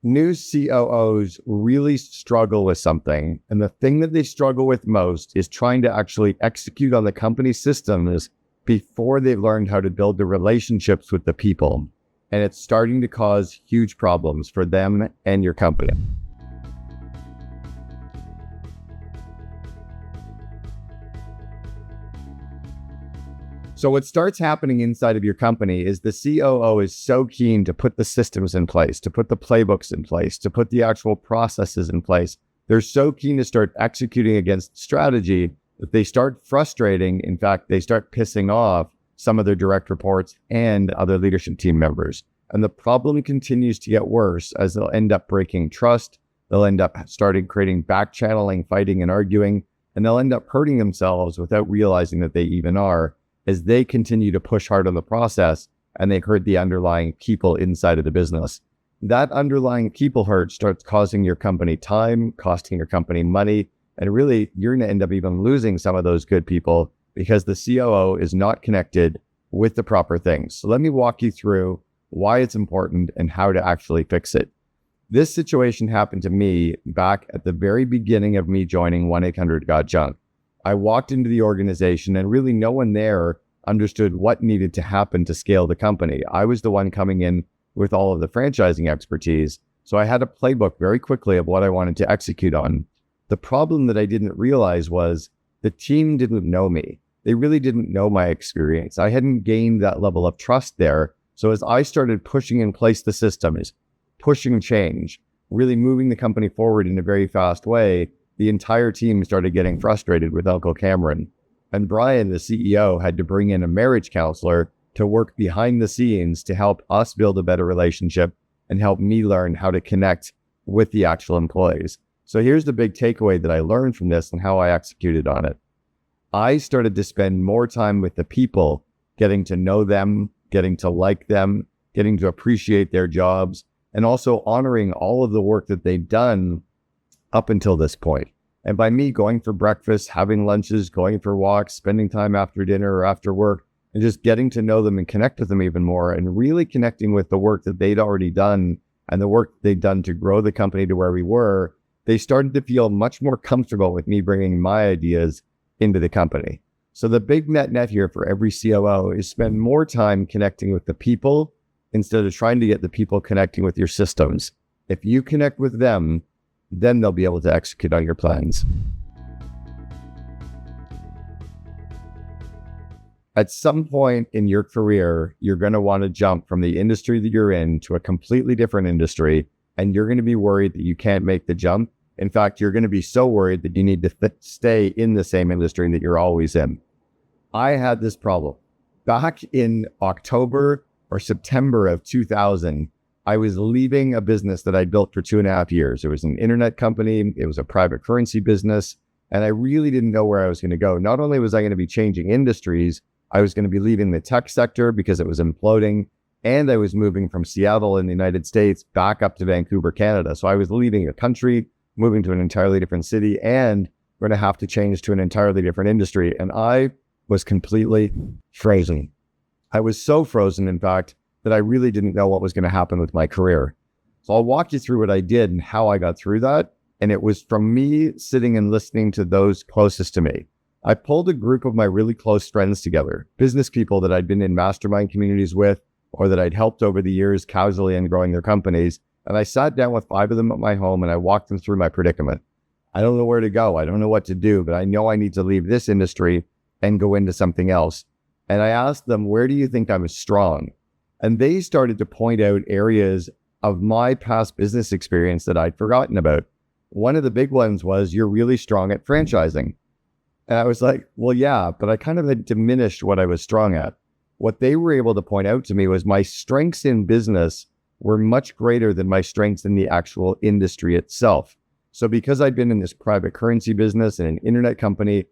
New COOs really struggle with something. And the thing that they struggle with most is trying to actually execute on the company systems before they've learned how to build the relationships with the people. And it's starting to cause huge problems for them and your company. So what starts happening inside of your company is the COO is so keen to put the systems in place, to put the playbooks in place, to put the actual processes in place. They're so keen to start executing against strategy that they start frustrating. In fact, they start pissing off some of their direct reports and other leadership team members. And the problem continues to get worse as they'll end up breaking trust. They'll end up creating back channeling, fighting and arguing, and they'll end up hurting themselves without realizing that they even are, as they continue to push hard on the process and they hurt the underlying people inside of the business. That underlying people hurt starts causing your company time, costing your company money, and really you're going to end up even losing some of those good people because the COO is not connected with the proper things. So let me walk you through why it's important and how to actually fix it. This situation happened to me back at the very beginning of me joining 1-800-GOT-JUNK. I walked into the organization and really no one there understood what needed to happen to scale the company. I was the one coming in with all of the franchising expertise. So I had a playbook very quickly of what I wanted to execute on. The problem that I didn't realize was the team didn't know me. They really didn't know my experience. I hadn't gained that level of trust there. So as I started pushing in place the systems, pushing change, really moving the company forward in a very fast way, the entire team started getting frustrated with Uncle Cameron. And Brian, the CEO, had to bring in a marriage counselor to work behind the scenes to help us build a better relationship and help me learn how to connect with the actual employees. So here's the big takeaway that I learned from this and how I executed on it. I started to spend more time with the people, getting to know them, getting to like them, getting to appreciate their jobs, and also honoring all of the work that they've done up until this point. And by me going for breakfast, having lunches, going for walks, spending time after dinner or after work, and just getting to know them and connect with them even more and really connecting with the work that they'd already done and the work they'd done to grow the company to where we were, they started to feel much more comfortable with me bringing my ideas into the company. So the big net here for every COO is spend more time connecting with the people instead of trying to get the people connecting with your systems. If you connect with them, then they'll be able to execute on your plans. At some point in your career, you're going to want to jump from the industry that you're in to a completely different industry, and you're going to be worried that you can't make the jump. In fact, you're going to be so worried that you need to stay in the same industry that you're always in. I had this problem. Back in October or September of 2000, I was leaving a business that I built for 2.5 years. It was an internet company. It was a private currency business. And I really didn't know where I was going to go. Not only was I going to be changing industries, I was going to be leaving the tech sector because it was imploding. And I was moving from Seattle in the United States back up to Vancouver, Canada. So I was leaving a country, moving to an entirely different city, and going to have to change to an entirely different industry. And I was completely frozen. I was so frozen, in fact, that I really didn't know what was going to happen with my career. So I'll walk you through what I did and how I got through that. And it was from me sitting and listening to those closest to me. I pulled a group of my really close friends together, business people that I'd been in mastermind communities with, or that I'd helped over the years casually in growing their companies. And I sat down with 5 of them at my home and I walked them through my predicament. I don't know where to go. I don't know what to do, but I know I need to leave this industry and go into something else. And I asked them, where do you think I'm strong? And they started to point out areas of my past business experience that I'd forgotten about. One of the big ones was, you're really strong at franchising. And I was like, well, yeah, but I kind of had diminished what I was strong at. What they were able to point out to me was my strengths in business were much greater than my strengths in the actual industry itself. So because I'd been in this private currency business and an internet company,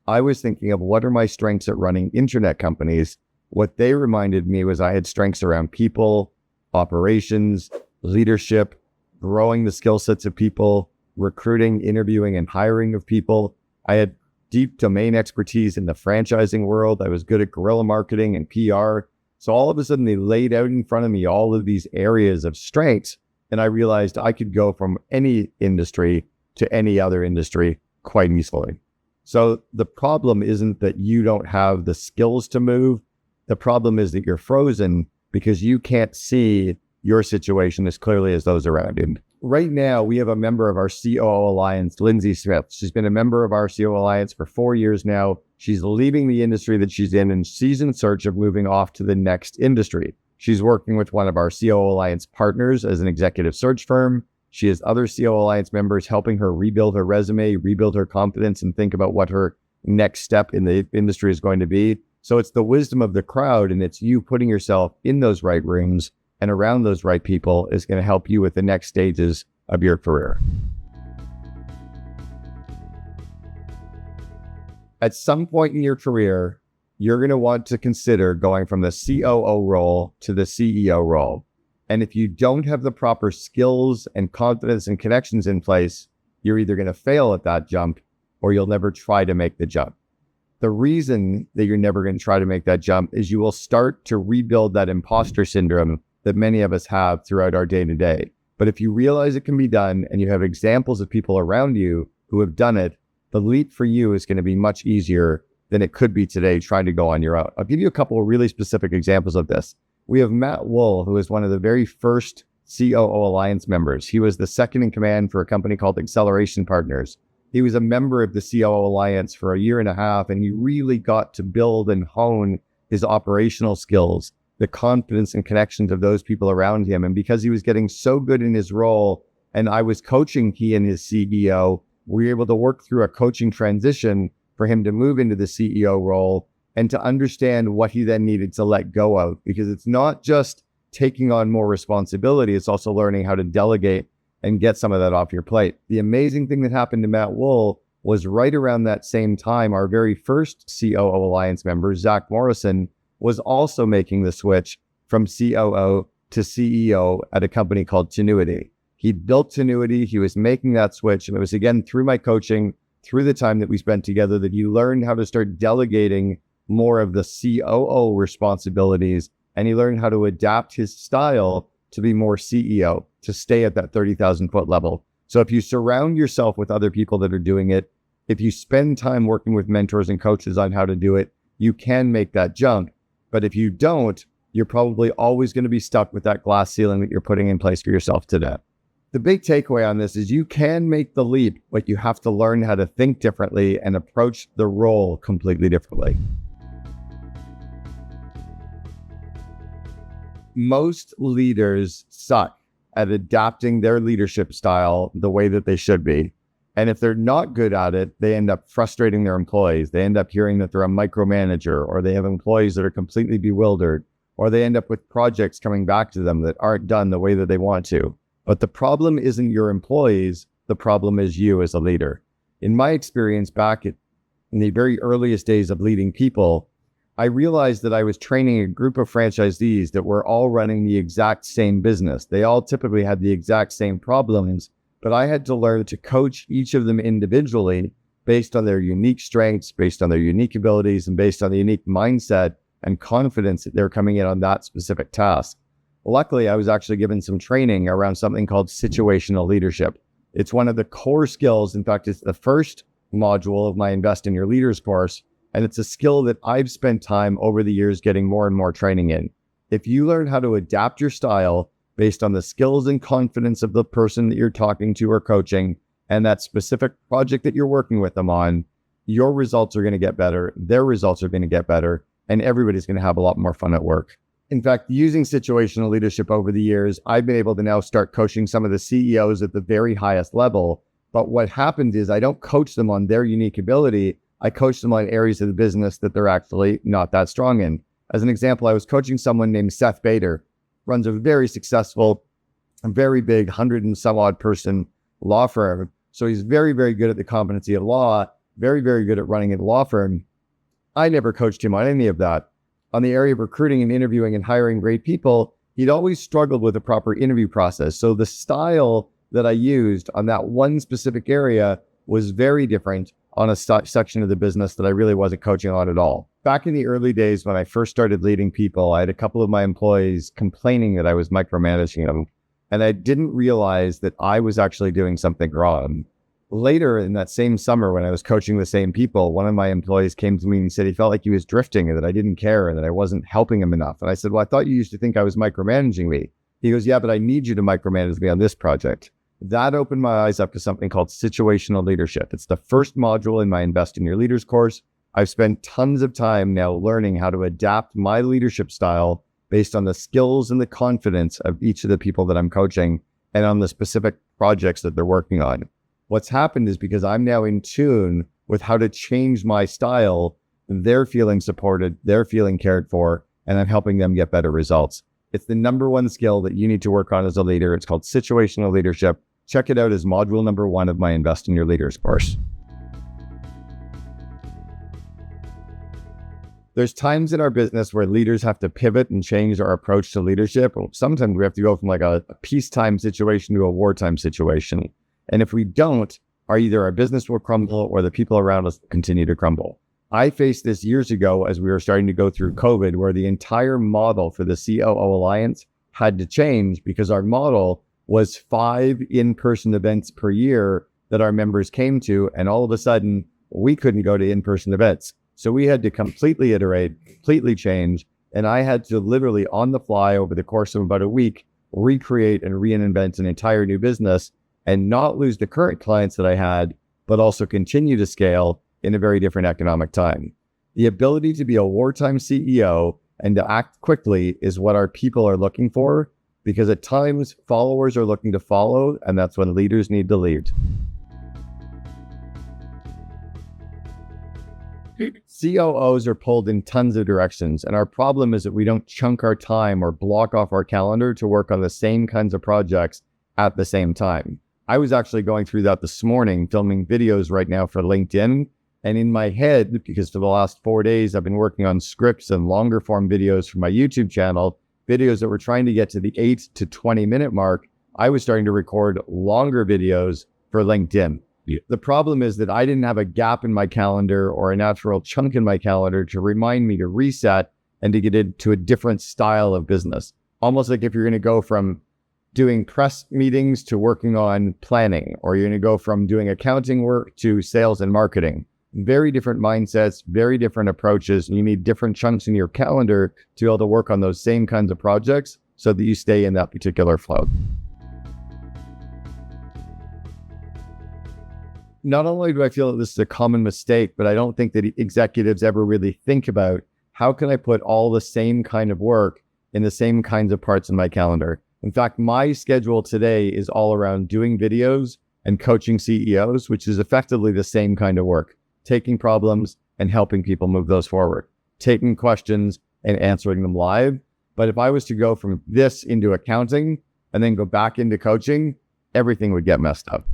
I was thinking of what are my strengths at running internet companies. What they reminded me was I had strengths around people, operations, leadership, growing the skill sets of people, recruiting, interviewing, and hiring of people. I had deep domain expertise in the franchising world. I was good at guerrilla marketing and PR. So all of a sudden they laid out in front of me all of these areas of strengths And I realized I could go from any industry to any other industry quite easily. So the problem isn't that you don't have the skills to move. The problem is that you're frozen because you can't see your situation as clearly as those around you. Right now, we have a member of our COO Alliance, Lindsay Smith. She's been a member of our COO Alliance for 4 years now. She's leaving the industry that she's in, and she's in search of moving off to the next industry. She's working with one of our COO Alliance partners as an executive search firm. She has other COO Alliance members helping her rebuild her resume, rebuild her confidence, and think about what her next step in the industry is going to be. So it's the wisdom of the crowd, and it's you putting yourself in those right rooms and around those right people is going to help you with the next stages of your career. At some point in your career, you're going to want to consider going from the COO role to the CEO role. And if you don't have the proper skills and confidence and connections in place, you're either going to fail at that jump or you'll never try to make the jump. The reason that you're never going to try to make that jump is you will start to rebuild that imposter syndrome that many of us have throughout our day-to-day. But if you realize it can be done and you have examples of people around you who have done it, the leap for you is going to be much easier than it could be today trying to go on your own. I'll give you a couple of really specific examples of this. We have Matt Wool, who is one of the very first COO Alliance members. He was the second in command for a company called Acceleration Partners. He was a member of the COO Alliance for a year and a half, and he really got to build and hone his operational skills, the confidence and connections of those people around him. And because he was getting so good in his role, and I was coaching he and his CEO, we were able to work through a coaching transition for him to move into the CEO role and to understand what he then needed to let go of. Because it's not just taking on more responsibility, it's also learning how to delegate and get some of that off your plate. The amazing thing that happened to Matt Wool was right around that same time, our very first COO Alliance member, Zach Morrison, was also making the switch from COO to CEO at a company called Tenuity. He built Tenuity, he was making that switch, and it was again through my coaching, through the time that we spent together, that he learned how to start delegating more of the COO responsibilities, and he learned how to adapt his style to be more CEO, to stay at that 30,000 foot level. So if you surround yourself with other people that are doing it, if you spend time working with mentors and coaches on how to do it, you can make that jump. But if you don't, you're probably always going to be stuck with that glass ceiling that you're putting in place for yourself today. The big takeaway on this is you can make the leap, but you have to learn how to think differently and approach the role completely differently. Most leaders suck at adapting their leadership style the way that they should be. And if they're not good at it, they end up frustrating their employees. They end up hearing that they're a micromanager, or they have employees that are completely bewildered, or they end up with projects coming back to them that aren't done the way that they want to. But the problem isn't your employees. The problem is you as a leader. In my experience back in the very earliest days of leading people, I realized that I was training a group of franchisees that were all running the exact same business. They all typically had the exact same problems, but I had to learn to coach each of them individually based on their unique strengths, based on their unique abilities, and based on the unique mindset and confidence that they're coming in on that specific task. Luckily, I was actually given some training around something called situational leadership. It's one of the core skills. In fact, it's the first module of my Invest in Your Leaders course, and it's a skill that I've spent time over the years getting more and more training in. If you learn how to adapt your style based on the skills and confidence of the person that you're talking to or coaching and that specific project that you're working with them on, your results are going to get better, their results are going to get better, and everybody's going to have a lot more fun at work. In fact, using situational leadership over the years, I've been able to now start coaching some of the CEOs at the very highest level. But what happened is I don't coach them on their unique ability. I coach them on areas of the business that they're actually not that strong in. As an example, I was coaching someone named Seth Bader, runs a very successful, very big 100 and some odd person law firm. So he's very, very good at the competency of law, very, very good at running a law firm. I never coached him on any of that. On the area of recruiting and interviewing and hiring great people, he'd always struggled with a proper interview process. So the style that I used on that one specific area was very different on a section of the business that I really wasn't coaching on at all. Back in the early days when I first started leading people, I had a couple of my employees complaining that I was micromanaging them. And I didn't realize that I was actually doing something wrong. Later in that same summer, when I was coaching the same people, one of my employees came to me and said he felt like he was drifting and that I didn't care and that I wasn't helping him enough. And I said, well, I thought you used to think I was micromanaging me. He goes, yeah, but I need you to micromanage me on this project. That opened my eyes up to something called situational leadership. It's the first module in my Invest in Your Leaders course. I've spent tons of time now learning how to adapt my leadership style based on the skills and the confidence of each of the people that I'm coaching and on the specific projects that they're working on. What's happened is because I'm now in tune with how to change my style, they're feeling supported, they're feeling cared for, and I'm helping them get better results. It's the number one skill that you need to work on as a leader. It's called situational leadership. Check it out as module number 1 of my Invest in Your Leaders course. There's times in our business where leaders have to pivot and change our approach to leadership. Sometimes we have to go from like a peacetime situation to a wartime situation. And if we don't, either our business will crumble or the people around us continue to crumble. I faced this years ago as we were starting to go through COVID, where the entire model for the COO Alliance had to change because our model was 5 in-person events per year that our members came to. And all of a sudden, we couldn't go to in-person events. So we had to completely iterate, completely change. And I had to literally on the fly over the course of about a week, recreate and reinvent an entire new business and not lose the current clients that I had, but also continue to scale in a very different economic time. The ability to be a wartime CEO and to act quickly is what our people are looking for, because at times followers are looking to follow, and that's when leaders need to lead. COOs are pulled in tons of directions, and our problem is that we don't chunk our time or block off our calendar to work on the same kinds of projects at the same time. I was actually going through that this morning, filming videos right now for LinkedIn. And in my head, because for the last 4 days, I've been working on scripts and longer form videos for my YouTube channel, videos that were trying to get to the 8 to 20 minute mark. I was starting to record longer videos for LinkedIn. Yeah. The problem is that I didn't have a gap in my calendar or a natural chunk in my calendar to remind me to reset and to get into a different style of business. Almost like if you're going to go from doing press meetings to working on planning, or you're going to go from doing accounting work to sales and marketing. Very different mindsets, very different approaches. And you need different chunks in your calendar to be able to work on those same kinds of projects so that you stay in that particular flow. Not only do I feel that this is a common mistake, but I don't think that executives ever really think about how can I put all the same kind of work in the same kinds of parts in my calendar. In fact, my schedule today is all around doing videos and coaching CEOs, which is effectively the same kind of work, taking problems and helping people move those forward, taking questions and answering them live. But if I was to go from this into accounting and then go back into coaching, everything would get messed up.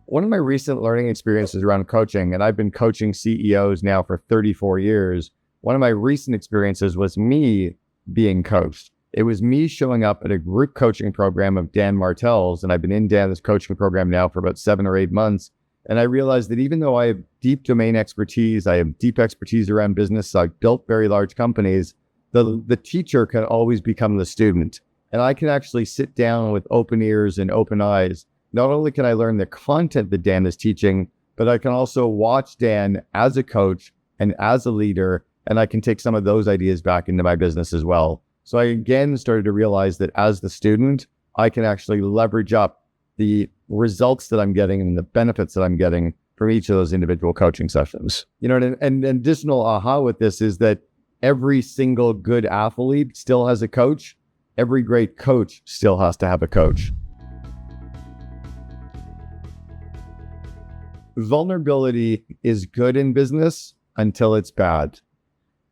One of my recent learning experiences around coaching, and I've been coaching CEOs now for 34 years, one of my recent experiences was me being coached. It was me showing up at a group coaching program of Dan Martell's, and I've been in Dan's coaching program now for about 7 or 8 months. And I realized that even though I have deep domain expertise, I have deep expertise around business, I've built very large companies, the teacher can always become the student. And I can actually sit down with open ears and open eyes. Not only can I learn the content that Dan is teaching, but I can also watch Dan as a coach and as a leader, and I can take some of those ideas back into my business as well. So I again started to realize that as the student, I can actually leverage up the results that I'm getting and the benefits that I'm getting from each of those individual coaching sessions. You know, and an additional aha with this is that every single good athlete still has a coach. Every great coach still has to have a coach. Vulnerability is good in business until it's bad.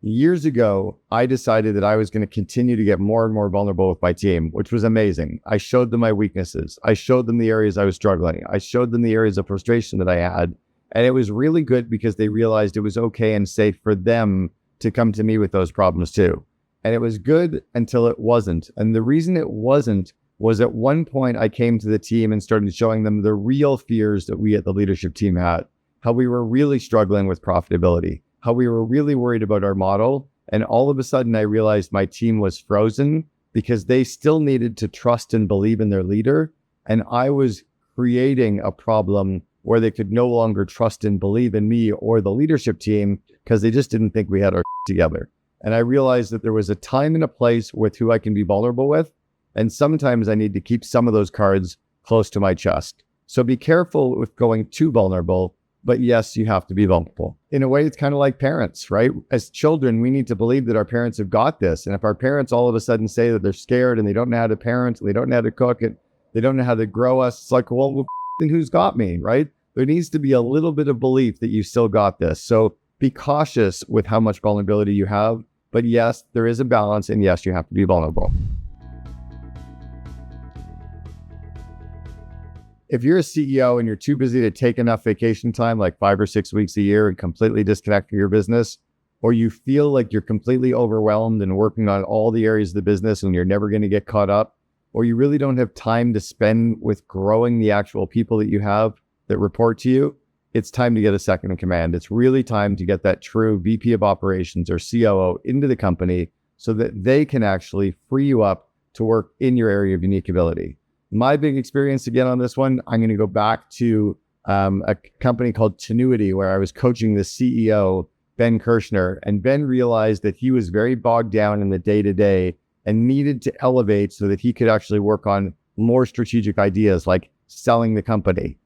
Years ago, I decided that I was going to continue to get more and more vulnerable with my team, which was amazing. I showed them my weaknesses. I showed them the areas I was struggling. I showed them the areas of frustration that I had. And it was really good because they realized it was okay and safe for them to come to me with those problems too. And it was good until it wasn't. And the reason it wasn't was at one point I came to the team and started showing them the real fears that we at the leadership team had, how we were really struggling with profitability, how we were really worried about our model, And all of a sudden, I realized my team was frozen because they still needed to trust and believe in their leader. And I was creating a problem where they could no longer trust and believe in me or the leadership team because they just didn't think we had our together. And I realized that there was a time and a place with who I can be vulnerable with. And sometimes I need to keep some of those cards close to my chest. So be careful with going too vulnerable. But yes, you have to be vulnerable. In a way, it's kind of like parents, right? As children, we need to believe that our parents have got this. And if our parents all of a sudden say that they're scared and they don't know how to parent, they don't know how to cook it, they don't know how to grow us, it's like, well, then who's got me, right? There needs to be a little bit of belief that you still got this. So be cautious with how much vulnerability you have. But yes, there is a balance. And yes, you have to be vulnerable. If you're a CEO and you're too busy to take enough vacation time, like 5 or 6 weeks a year, and completely disconnect from your business, or you feel like you're completely overwhelmed and working on all the areas of the business and you're never going to get caught up, or you really don't have time to spend with growing the actual people that you have that report to you, it's time to get a second in command. It's really time to get that true VP of operations or COO into the company so that they can actually free you up to work in your area of unique ability. My big experience again on this one, I'm going to go back to a company called Tenuity, where I was coaching the CEO, Ben Kirshner, and Ben realized that he was very bogged down in the day-to-day and needed to elevate so that he could actually work on more strategic ideas like selling the company,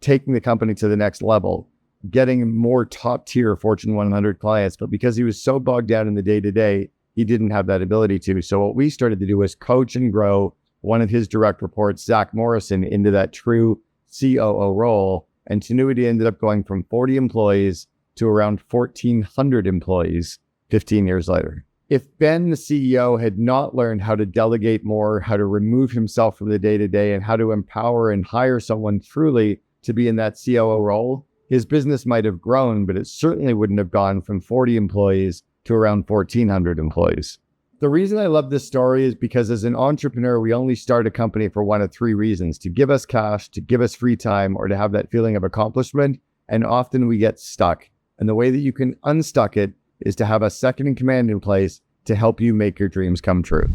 taking the company to the next level, getting more top-tier Fortune 100 clients. But because he was so bogged down in the day-to-day, he didn't have that ability to. So what we started to do was coach and grow one of his direct reports, Zach Morrison, into that true COO role. And Tenuity ended up going from 40 employees to around 1,400 employees 15 years later. If Ben, the CEO, had not learned how to delegate more, how to remove himself from the day-to-day, and how to empower and hire someone truly to be in that COO role, his business might have grown, but it certainly wouldn't have gone from 40 employees to around 1,400 employees. The reason I love this story is because as an entrepreneur, we only start a company for one of 3 reasons: to give us cash, to give us free time, or to have that feeling of accomplishment. And often we get stuck. And the way that you can unstuck it is to have a second in command in place to help you make your dreams come true.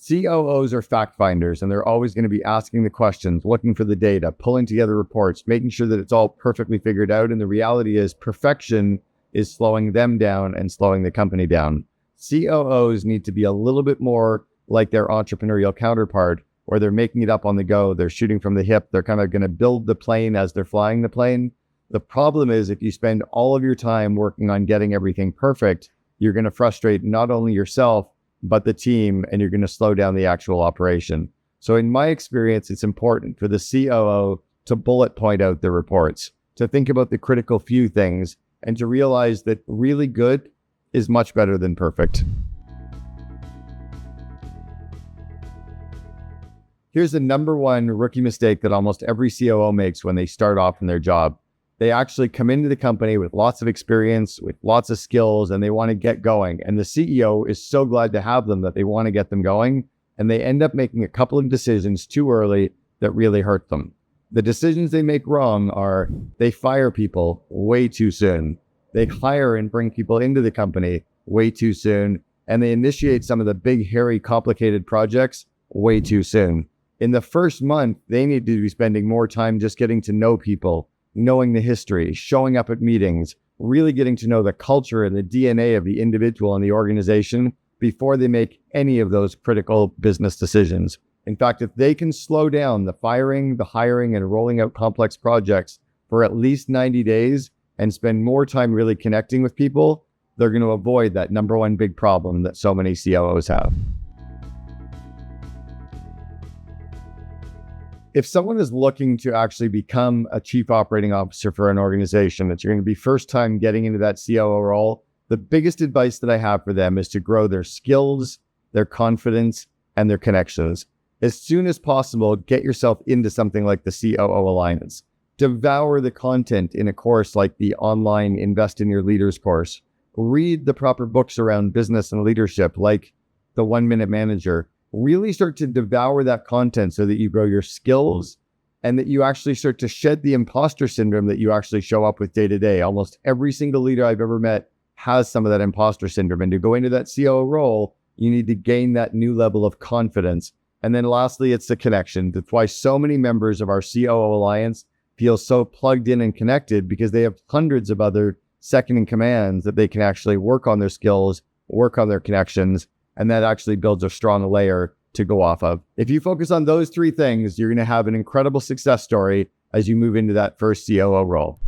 COOs are fact finders, and they're always going to be asking the questions, looking for the data, pulling together reports, making sure that it's all perfectly figured out. And the reality is perfection is slowing them down and slowing the company down. COOs need to be a little bit more like their entrepreneurial counterpart, where they're making it up on the go. They're shooting from the hip. They're kind of going to build the plane as they're flying the plane. The problem is if you spend all of your time working on getting everything perfect, you're going to frustrate not only yourself, but the team, and you're going to slow down the actual operation. So in my experience, it's important for the COO to bullet point out the reports, to think about the critical few things, and to realize that really good is much better than perfect. Here's the number one rookie mistake that almost every COO makes when they start off in their job. They actually come into the company with lots of experience, with lots of skills, and they want to get going. And the CEO is so glad to have them that they want to get them going. And they end up making a couple of decisions too early that really hurt them. The decisions they make wrong are they fire people way too soon. They hire and bring people into the company way too soon. And they initiate some of the big, hairy, complicated projects way too soon. In the first month, they need to be spending more time just getting to know people, knowing the history, showing up at meetings, really getting to know the culture and the DNA of the individual and the organization before they make any of those critical business decisions. In fact, if they can slow down the firing, the hiring, and rolling out complex projects for at least 90 days and spend more time really connecting with people, they're going to avoid that number one big problem that so many COOs have. If someone is looking to actually become a chief operating officer for an organization, that you're going to be first time getting into that COO role, the biggest advice that I have for them is to grow their skills, their confidence, and their connections. As soon as possible, get yourself into something like the COO Alliance. Devour the content in a course like the online Invest in Your Leaders course. Read the proper books around business and leadership like the 1 Minute Manager. Really start to devour that content so that you grow your skills and that you actually start to shed the imposter syndrome that you actually show up with day to day. Almost every single leader I've ever met has some of that imposter syndrome. And to go into that COO role, you need to gain that new level of confidence. And then lastly, it's the connection. That's why so many members of our COO Alliance feel so plugged in and connected, because they have hundreds of other second in commands that they can actually work on their skills, work on their connections, and that actually builds a strong layer to go off of. If you focus on those three things, you're going to have an incredible success story as you move into that first COO role.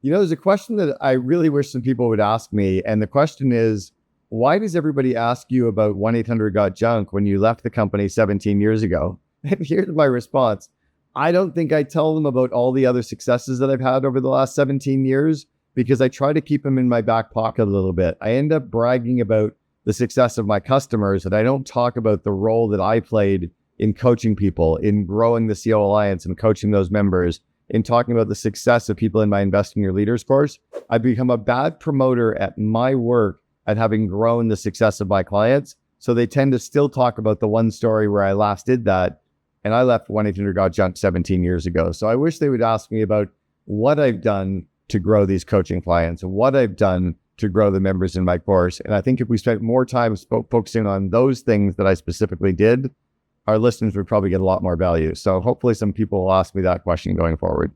You know, there's a question that I really wish some people would ask me, and the question is, why does everybody ask you about 1-800-GOT-JUNK when you left the company 17 years ago? And here's my response. I don't think I tell them about all the other successes that I've had over the last 17 years because I try to keep them in my back pocket a little bit. I end up bragging about the success of my customers, and I don't talk about the role that I played in coaching people, in growing the COO Alliance and coaching those members, in talking about the success of people in my Invest in Your Leaders course. I've become a bad promoter at my work at having grown the success of my clients. So they tend to still talk about the one story where I last did that. And I left 1-800-GOT-JUNK 17 years ago. So I wish they would ask me about what I've done to grow these coaching clients and what I've done to grow the members in my course. And I think if we spent more time focusing on those things that I specifically did, our listeners would probably get a lot more value. So hopefully some people will ask me that question going forward.